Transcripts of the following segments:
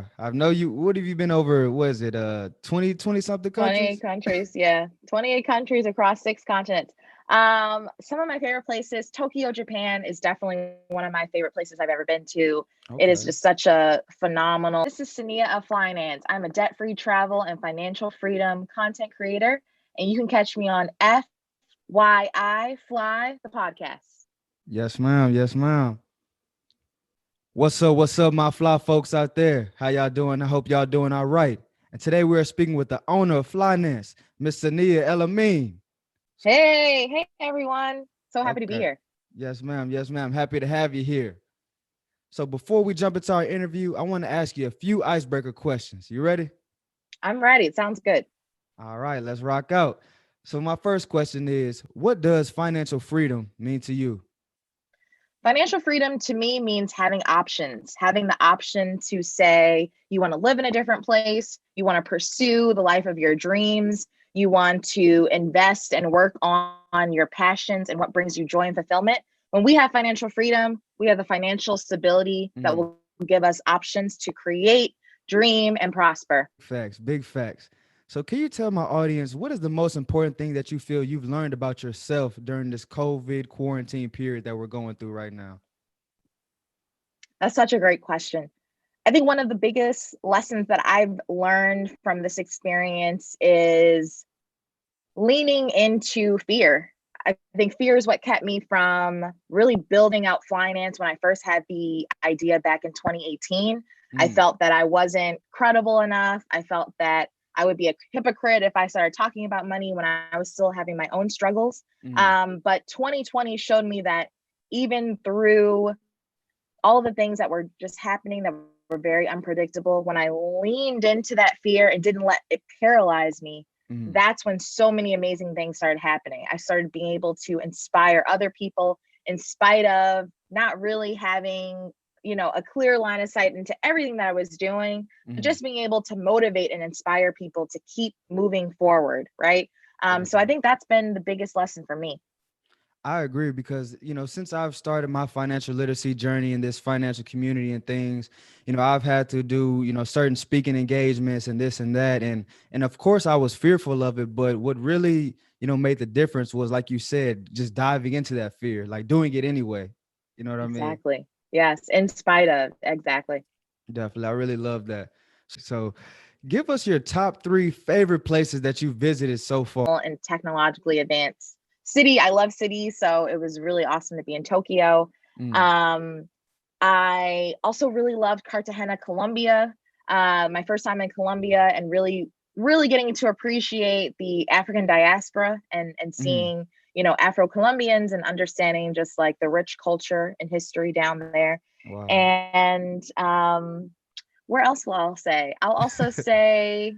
far. I know you. What have you been over? What is it? 20 something 28 countries? countries, yeah. 28 countries across 6 continents. Some of my favorite places, Tokyo, Japan is definitely one of my favorite places I've ever been to. It is Okay. just such a phenomenal. This is Sania of Flynanced. I'm a debt-free travel and financial freedom content creator, and you can catch me on FYI Fly, the podcast. Yes, ma'am. Yes, ma'am. What's up? What's up, my fly folks out there? How y'all doing? I hope y'all doing all right. And today we are speaking with the owner of Flynance, Miss Sania Elamine. Hey, everyone. So happy to be Okay. here. Yes, ma'am. Yes, ma'am. Happy to have you here. So before we jump into our interview, I want to ask you a few icebreaker questions. You ready? I'm ready. It sounds good. All right, let's rock out. So my first question is, what does financial freedom mean to you? Financial freedom to me means having options, having the option to say you want to live in a different place, you want to pursue the life of your dreams, you want to invest and work on your passions and what brings you joy and fulfillment. When we have financial freedom, we have the financial stability that Mm, will give us options to create, dream, and prosper. facts, big facts. So can you tell my audience what is the most important thing that you feel you've learned about yourself during this COVID quarantine period that we're going through right now? That's such a great question. I think one of the biggest lessons that I've learned from this experience is leaning into fear. I think fear is what kept me from really building out finance when I first had the idea back in 2018. I Mm, felt that I wasn't credible enough. I felt that I would be a hypocrite if I started talking about money when I was still having my own struggles. mm, But 2020 showed me that even through all the things that were just happening that were very unpredictable, when I leaned into that fear and didn't let it paralyze me, mm, that's when so many amazing things started happening. I started being able to inspire other people in spite of not really having, a clear line of sight into everything that I was doing, but mm. just being able to motivate and inspire people to keep moving forward, right? So I Definitely. think that's been the biggest lesson for me. I agree because, since I've started my financial literacy journey in this financial community and things, I've had to do, certain speaking engagements and this and that. And of course I was fearful of it, but what really, made the difference was, like you said, just diving into that fear, like doing it anyway. You know what I mean? Exactly. Yes, in spite of, exactly. Definitely. I really love that. So give us your top three favorite places that you visited so far. And technologically advanced city. I love cities, so it was really awesome to be in Tokyo. Mm, Um, I also really loved Cartagena, Colombia. My first time in Colombia, and really getting to appreciate the African diaspora and mm, seeing Afro Colombians and understanding just like the rich culture and history down there. wow. And where else will I say? I'll also say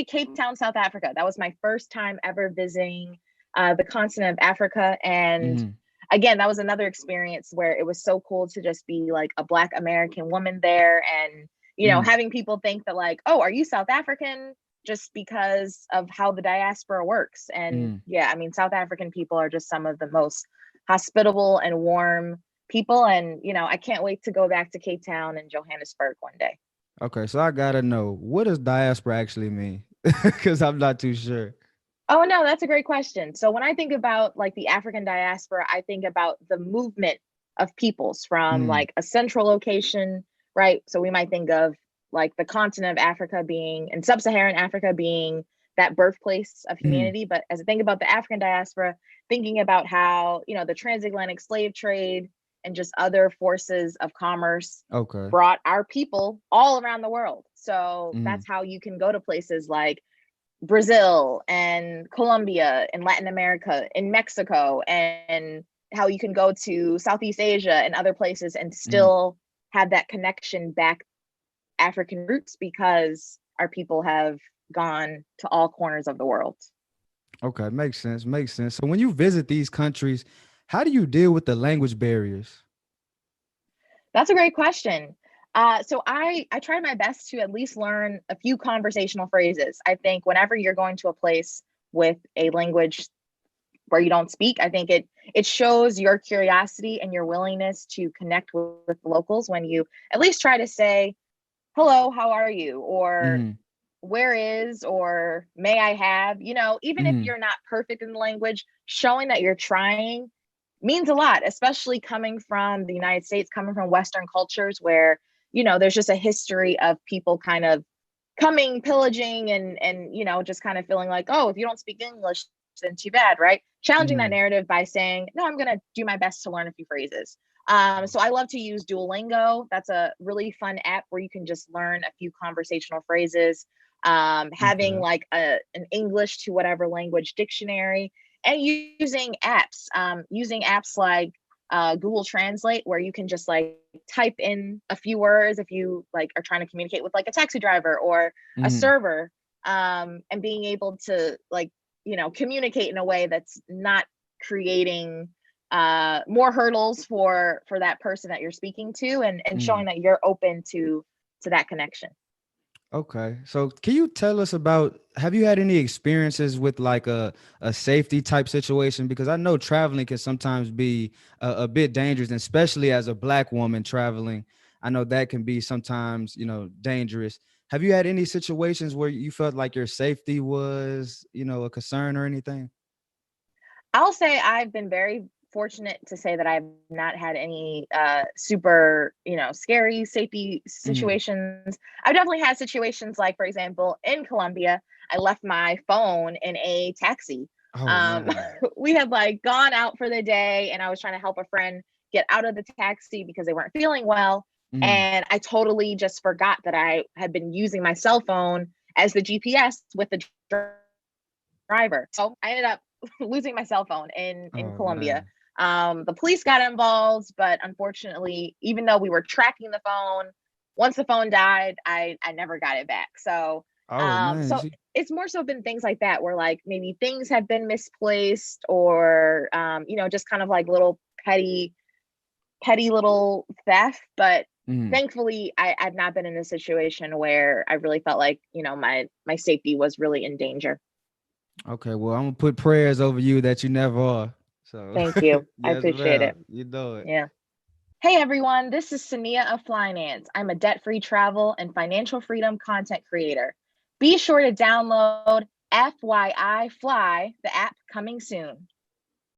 Cape Town, South Africa. That was my first time ever visiting the continent of Africa. And Mhm, again, that was another experience where it was so cool to just be like a Black American woman there and, mhm, having people think that, like, oh, are you South African? Just because of how the diaspora works. And mhm. yeah, I mean, South African people are just some of the most hospitable and warm people. And, I can't wait to go back to Cape Town and Johannesburg one day. Okay, so I gotta know, what does diaspora actually mean? Because I'm not too sure. Oh, no, that's a great question. So when I think about like the African diaspora, I think about the movement of peoples from Mm, like a central location, right? So we might think of like the continent of Africa being and sub-Saharan Africa being that birthplace of mhm. humanity. But as I think about the African diaspora, thinking about how, the transatlantic slave trade and just other forces of commerce Okay. brought our people all around the world. So Mhm, that's how you can go to places like Brazil and Colombia and Latin America and Mexico, and how you can go to Southeast Asia and other places and mhm. still have that connection back African roots because our people have gone to all corners of the world. Okay, makes sense. Makes sense. So when you visit these countries, how do you deal with the language barriers? That's a great question. So I try my best to at least learn a few conversational phrases. I think whenever you're going to a place with a language where you don't speak, I think it shows your curiosity and your willingness to connect with locals when you at least try to say, hello, how are you? Or Mm-hmm. where is, or may I have, even if Mm-hmm. you're not perfect in the language, showing that you're trying means a lot, especially coming from the United States, coming from Western cultures where, there's just a history of people kind of coming, pillaging, and just kind of feeling like, oh, if you don't speak English, then too bad, right? Challenging that Mm-hmm. narrative by saying, no, I'm going to do my best to learn a few phrases. So I love to use Duolingo. That's a really fun app where you can just learn a few conversational phrases. Having Okay. like an English to whatever language dictionary, and using apps like Google Translate, where you can just like type in a few words if you like are trying to communicate with like a taxi driver or a Mm-hmm. server, and being able to like communicate in a way that's not creating more hurdles for that person that you're speaking to, and Mm-hmm. showing that you're open to that connection. Okay. So can you tell us about, have you had any experiences with like a safety type situation? Because I know traveling can sometimes be a bit dangerous, and especially as a Black woman traveling. I know that can be sometimes, dangerous. Have you had any situations where you felt like your safety was, a concern or anything? I'll say I've been very fortunate to say that I've not had any super, scary safety Hmm. situations. I've definitely had situations like, for example, in Colombia, I left my phone in a taxi. Oh Um, man. we had like gone out for the day, and I was trying to help a friend get out of the taxi because they weren't feeling well. Hmm. And I totally just forgot that I had been using my cell phone as the GPS with the driver. So I ended up losing my cell phone in Oh Colombia. man. The police got involved, but unfortunately, even though we were tracking the phone, once the phone died, I never got it back. So Oh man. so it's more so been things like that where like maybe things have been misplaced, or just kind of like little petty little theft. But Mhm. thankfully I've not been in a situation where I really felt like, my safety was really in danger. Okay, well, I'm gonna put prayers over you that you never are. So, Thank you. I yes, appreciate ma'am. it. You know it. Yeah. Hey everyone, this is Sania of Flynance. I'm a debt-free travel and financial freedom content creator. Be sure to download FYI Fly, the app coming soon.